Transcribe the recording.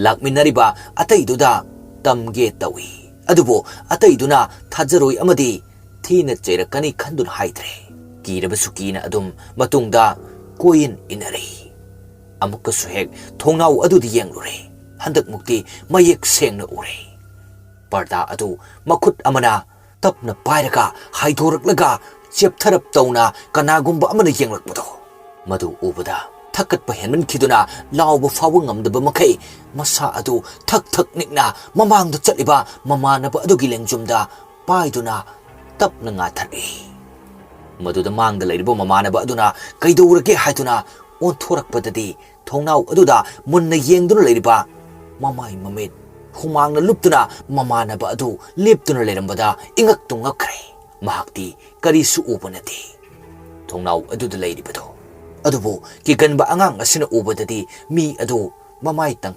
ꯂꯥꯛꯃꯤꯟꯅꯔꯤꯕ ꯑꯇꯩꯗꯨꯗ ꯇꯝꯒꯦ ꯇꯧꯏ ꯑꯗꯨꯕꯨ ꯑꯇꯩꯗꯨꯅ ꯊꯥꯖꯔꯣꯏ ꯑꯃꯗꯤ ꯊꯤꯅ ꯆꯩꯔꯛꯀꯅꯤ ꯈꯟꯗꯨꯅ ꯍꯥꯏꯗ꯭ꯔꯦ ꯀꯤꯔꯕꯁꯨ ꯀꯤꯅ ꯑꯗꯨꯝ ꯃꯇꯨꯡꯗ ꯀꯣꯏꯏꯟ ꯏꯟꯅꯔꯤ ꯑꯃꯨꯛꯀꯁꯨ ꯍꯦꯛ ꯊꯣꯡꯅꯥꯎ ꯑꯗꯨꯗ ꯌꯦꯡꯂꯨꯔꯦ ꯍꯟꯗꯛꯃꯨꯛꯇꯤ ꯃꯌꯦꯛ ꯁꯦꯡꯅ ꯎꯔꯦ ꯄꯔꯗꯥ ꯑꯗꯨ ꯃꯈꯨꯠ ꯑꯃꯅ ꯇꯞꯅ ꯄꯥꯏꯔꯒ ꯍꯥꯏꯗꯣꯔꯛꯂꯒ ꯆꯦꯞꯊꯔꯞ ꯇꯧꯅ ꯀꯅꯥꯒꯨꯝꯕ ꯑꯃꯅ ꯌꯦꯡꯂꯛꯄꯗꯣ ꯃꯗꯨ ꯎꯕꯗ ꯊꯛꯀꯠꯄ ꯍꯦꯟꯃꯟꯈꯤꯗꯨꯅ ꯂꯥꯎꯕ ꯐꯥꯎꯕ ꯉꯝꯗꯕ ꯃꯈꯩ ꯃꯁꯥ ꯑꯗꯨ ꯊꯛ ꯊꯛ ꯅꯤꯛꯅ ꯃꯃꯥꯡꯗ ꯆꯠꯂꯤꯕ ꯃꯃꯥꯟꯅꯕ ꯑꯗꯨꯒꯤ ꯂꯦꯡꯖꯨꯝꯗ ꯄꯥꯏꯗꯨꯅ ꯇꯞꯅ ꯉꯥꯊꯔꯛꯏ ꯃꯗꯨꯗ ꯃꯥꯡꯗ ꯂꯩꯔꯤꯕ ꯃꯃꯥꯟꯅꯕ ꯑꯗꯨꯅ ꯀꯩꯗꯧꯔꯒꯦ ꯍꯥꯏꯗꯨꯅ ꯑꯣꯟꯊꯣꯔꯛꯄꯗꯗꯤ ꯊꯣꯡꯅꯥꯎ ꯑꯗꯨꯗ ꯃꯨꯟꯅ ꯌꯦꯡꯗꯨꯅ ꯂꯩꯔꯤꯕ ꯃꯃꯥꯏ ꯃꯃꯤꯠ ꯍꯨꯃꯥꯡꯅ ꯂꯨꯞꯇꯨꯅ ꯃꯃꯥꯟꯅꯕ ꯑꯗꯨ ꯂꯦꯞꯇꯨꯅ ꯂꯩꯔꯝꯕꯗ ꯏꯉꯛꯇꯨ ꯉꯛꯈ꯭ꯔꯦ ꯃꯍꯥꯛꯇꯤ ꯀꯔꯤꯁꯨ ꯎꯕ ꯅꯠꯇꯦ ꯊꯣꯡꯅꯥꯎ ꯑꯗꯨꯗ ꯂꯩꯔꯤꯕꯗꯣ ꯑꯗꯨꯕꯨ ꯀꯤꯒꯟꯕ ꯑꯉꯥꯡ ꯑꯁꯤꯅ ꯎꯕꯗꯗꯤ ꯃꯤ ꯑꯗꯨ ꯃꯃꯥꯏ ꯇꯪꯈꯥꯏ